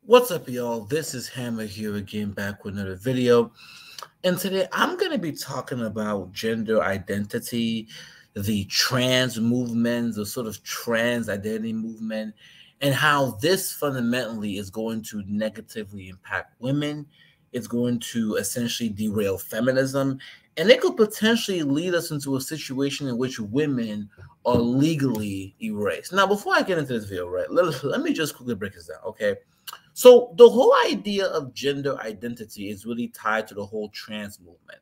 What's up, y'all? This is Hammer here again, back with another video. And today I'm going to be talking about gender identity, the trans movement, the sort of trans identity movement, and how this fundamentally is going to negatively impact women. It's going to essentially derail feminism, and it could potentially lead us into a situation in which women are legally erased. Now, before I get into this video, right, let me just quickly break this down, okay? So the whole idea of gender identity is really tied to the whole trans movement.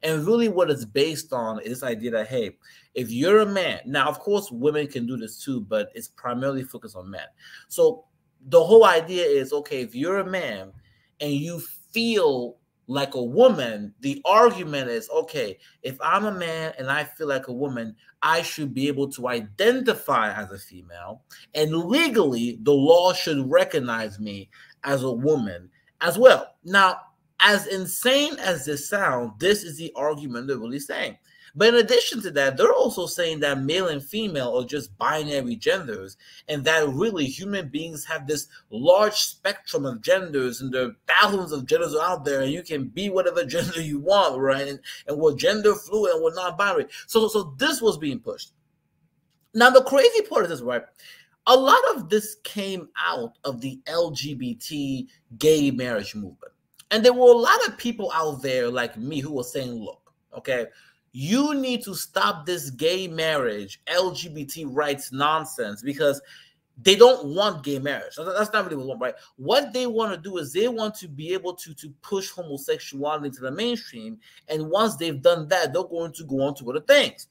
And really what it's based on is this idea that, hey, if you're a man, now, of course, women can do this too, but it's primarily focused on men. So the whole idea is, okay, if you're a man and you feel like a woman, the argument is, okay, if I'm a man and I feel like a woman, I should be able to identify as a female, and legally, the law should recognize me as a woman as well. Now, as insane as this sounds, this is the argument they're really saying. But in addition to that, they're also saying that male and female are just binary genders, and that really human beings have this large spectrum of genders, and there are thousands of genders out there, and you can be whatever gender you want, right? And we're gender fluid and we're non-binary. So this was being pushed. Now, the crazy part is this, right? A lot of this came out of the LGBT gay marriage movement. And there were a lot of people out there like me who were saying, look, okay, you need to stop this gay marriage, LGBT rights nonsense, because they don't want gay marriage. That's not really what they want, right? What they want to do is they want to be able to push homosexuality to the mainstream. And once they've done that, they're going to go on to other things.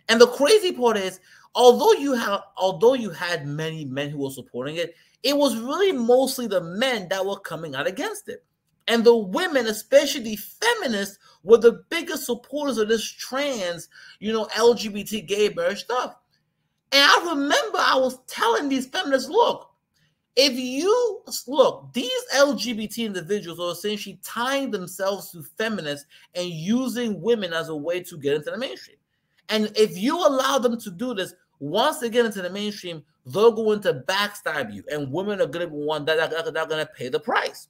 And the crazy part is, although you had many men who were supporting it, it was really mostly the men that were coming out against it. And the women, especially feminists, were the biggest supporters of this trans, LGBT gay marriage stuff. And I remember I was telling these feminists, look, these LGBT individuals are essentially tying themselves to feminists and using women as a way to get into the mainstream. And if you allow them to do this, once they get into the mainstream, they're going to backstab you, and women are going to be one that are going to pay the price.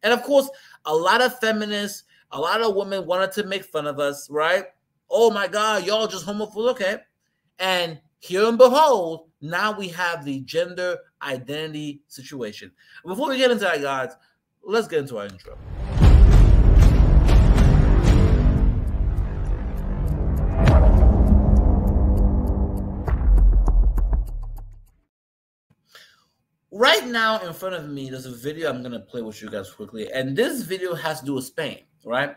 And of course, a lot of feminists, a lot of women wanted to make fun of us, right? Oh my God, y'all just homophobic, okay? And here and behold, now we have the gender identity situation. Before we get into that, guys, let's get into our intro. Right now in front of me, there's a video I'm going to play with you guys quickly. And this video has to do with Spain, right?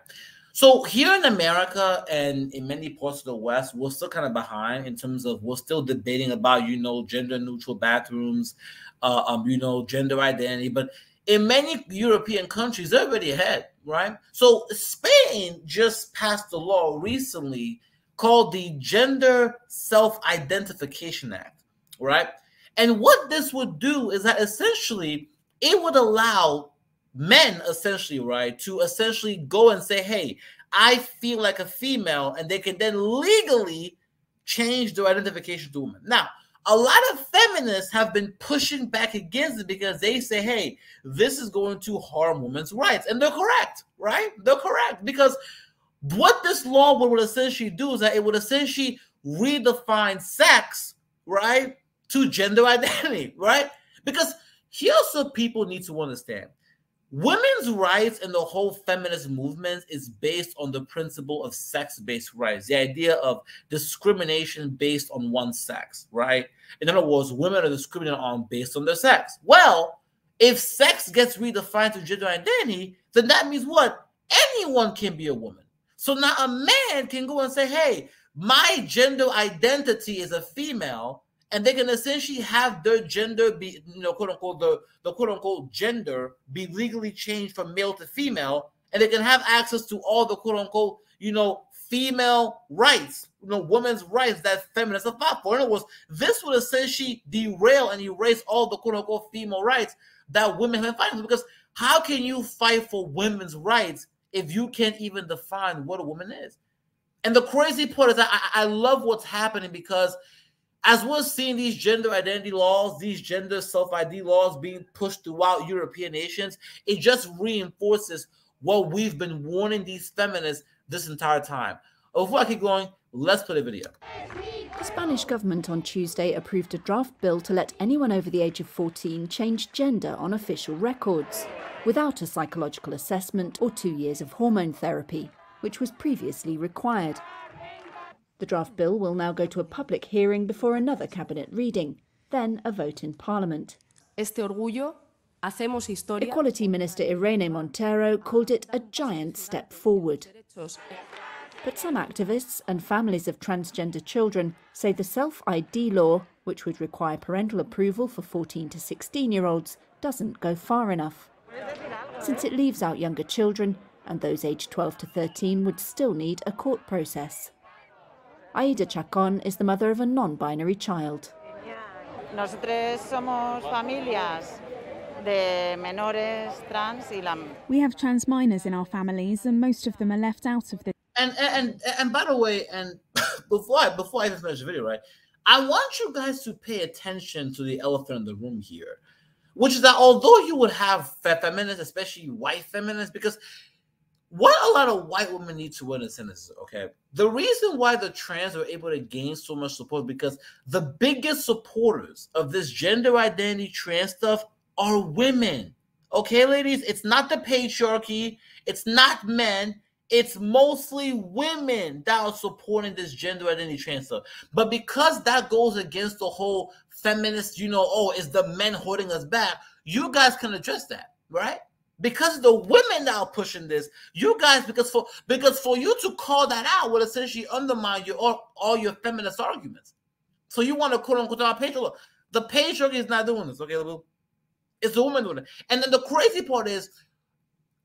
So here in America and in many parts of the West, we're still kind of behind in terms of we're still debating about, gender neutral bathrooms, gender identity. But in many European countries, they're already ahead, right? So Spain just passed a law recently called the Gender Self-Identification Act, right? And what this would do is that essentially it would allow men essentially, right, to essentially go and say, hey, I feel like a female, and they can then legally change their identification to women. Now, a lot of feminists have been pushing back against it because they say, hey, this is going to harm women's rights. And they're correct, right? They're correct, because what this law would essentially do is that it would essentially redefine sex, right, to gender identity, right? Because here's what people need to understand. Women's rights and the whole feminist movement is based on the principle of sex-based rights, the idea of discrimination based on one's sex, right? In other words, women are discriminated on based on their sex. Well, if sex gets redefined to gender identity, then that means what? Anyone can be a woman. So now a man can go and say, hey, my gender identity is a female, and they can essentially have their gender be, quote unquote, the quote unquote gender be legally changed from male to female, and they can have access to all the quote unquote, female rights, women's rights that feminists have fought for. In other words, this would essentially derail and erase all the quote unquote female rights that women have fighting for. Because how can you fight for women's rights if you can't even define what a woman is? And the crazy part is that I love what's happening, because As we're seeing these gender identity laws, these gender self-ID laws being pushed throughout European nations, it just reinforces what we've been warning these feminists this entire time. Before I keep going, let's play the video. The Spanish government on Tuesday approved a draft bill to let anyone over the age of 14 change gender on official records, without a psychological assessment or 2 years of hormone therapy, which was previously required. The draft bill will now go to a public hearing before another cabinet reading, then a vote in Parliament. Equality Minister Irene Montero called it a giant step forward. But some activists and families of transgender children say the self-ID law, which would require parental approval for 14 to 16-year-olds, doesn't go far enough, since it leaves out younger children, and those aged 12 to 13 would still need a court process. Aida Chacon is the mother of a non-binary child. We have trans minors in our families, and most of them are left out of this. And by the way, and before I even finish the video, right, I want you guys to pay attention to the elephant in the room here, which is that although you would have feminists, especially white feminists, because what a lot of white women need to understand is, okay, the reason why the trans are able to gain so much support because the biggest supporters of this gender identity trans stuff are women. Okay, ladies, it's not the patriarchy, it's not men. It's mostly women that are supporting this gender identity trans stuff. But because that goes against the whole feminist, oh, it's the men holding us back, you guys can address that, right? Because the women that are pushing this, you guys, because for you to call that out would essentially undermine all your feminist arguments. So you want to quote unquote our patriarchy. The patriarchy is not doing this, okay? It's the woman doing it. And then the crazy part is,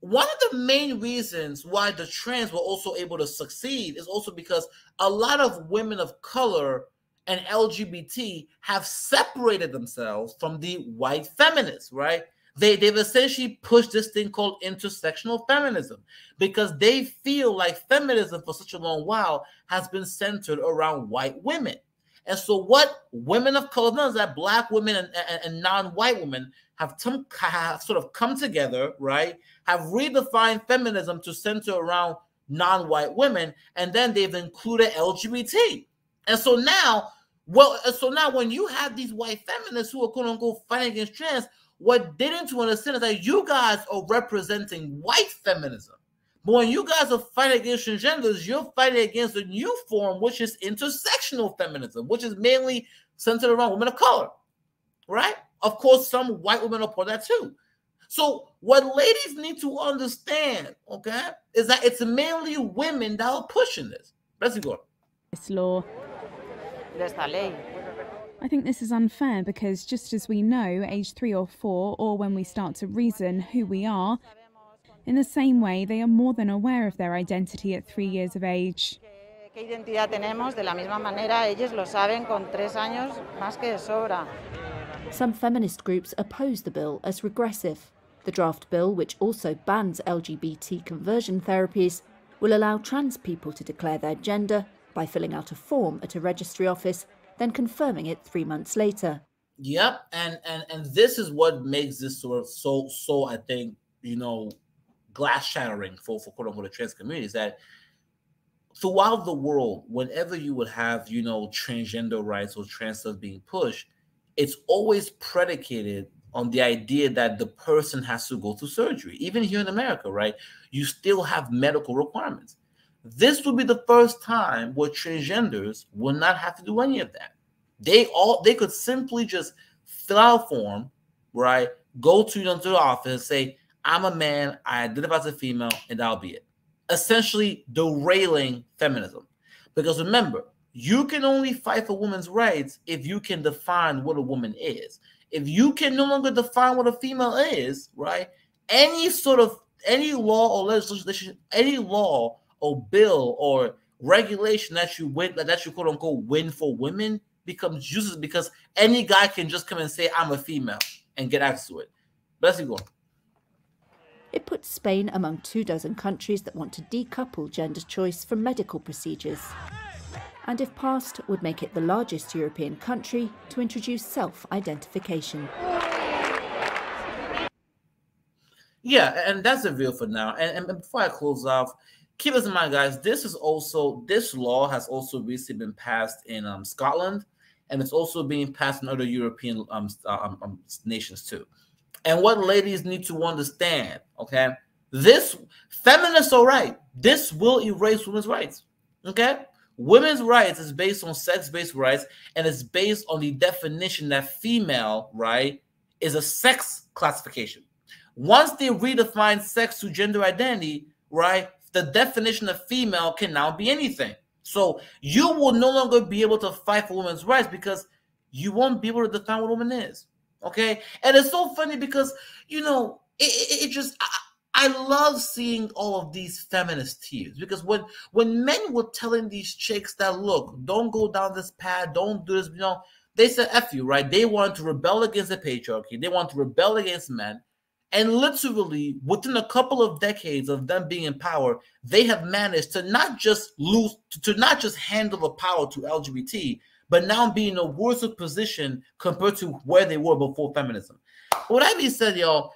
one of the main reasons why the trans were also able to succeed is also because a lot of women of color and LGBT have separated themselves from the white feminists, right? They've essentially pushed this thing called intersectional feminism because they feel like feminism for such a long while has been centered around white women. And so what women of color know is that Black women and non-white women have sort of come together, right? Have redefined feminism to center around non-white women, and then they've included LGBT. And so now, when you have these white feminists who are quote unquote fighting against trans, what they didn't understand is that you guys are representing white feminism. But when you guys are fighting against transgenders, you're fighting against a new form, which is intersectional feminism, which is mainly centered around women of color, right? Of course, some white women are part of that too. So what ladies need to understand, okay, is that it's mainly women that are pushing this. Let's go. This law. I think this is unfair because just as we know, age 3 or 4, or when we start to reason who we are, in the same way, they are more than aware of their identity at 3 years of age. Some feminist groups oppose the bill as regressive. The draft bill, which also bans LGBT conversion therapies, will allow trans people to declare their gender by filling out a form at a registry office, then confirming it 3 months later. Yep, and this is what makes this sort of so I think, glass shattering for quote unquote the trans community, is that throughout the world, whenever you would have, transgender rights or trans stuff being pushed, it's always predicated on the idea that the person has to go through surgery. Even here in America, right? You still have medical requirements. This will be the first time where transgenders will not have to do any of that. They could simply just fill out a form, right? Go to the office, say, I'm a man, I identify as a female, and that'll be it. Essentially derailing feminism. Because remember, you can only fight for women's rights if you can define what a woman is. If you can no longer define what a female is, right? Any law or legislation, any law or bill or regulation that you quote unquote win for women becomes useless because any guy can just come and say, I'm a female and get access to it. Let's keep going. It puts Spain among 24 countries that want to decouple gender choice from medical procedures. and if passed, would make it the largest European country to introduce self-identification. Yeah, and that's the view for now. And before I close off, keep this in mind, guys. This law has also recently been passed in Scotland, and it's also being passed in other European nations too. And what ladies need to understand, okay? This feminists are right. This will erase women's rights. Okay? Women's rights is based on sex-based rights, and it's based on the definition that female, right, is a sex classification. Once they redefine sex to gender identity, right, the definition of female can now be anything. So you will no longer be able to fight for women's rights because you won't be able to define what a woman is. Okay? And it's so funny because, you know, it just... I love seeing all of these feminist tears because when men were telling these chicks that, look, don't go down this path, don't do this, you know, they said F you, right? They want to rebel against the patriarchy. They want to rebel against men. And literally, within a couple of decades of them being in power, they have managed to not just handle the power to LGBT, but now be in a worse position compared to where they were before feminism. With that being said, y'all,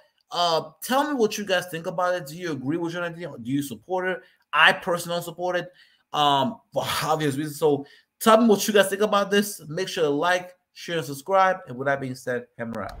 tell me what you guys think about it. Do you agree with your idea? Do you support it? I personally don't support it for obvious reasons. So tell me what you guys think about this. Make sure to like, share, and subscribe. And with that being said, hammer out.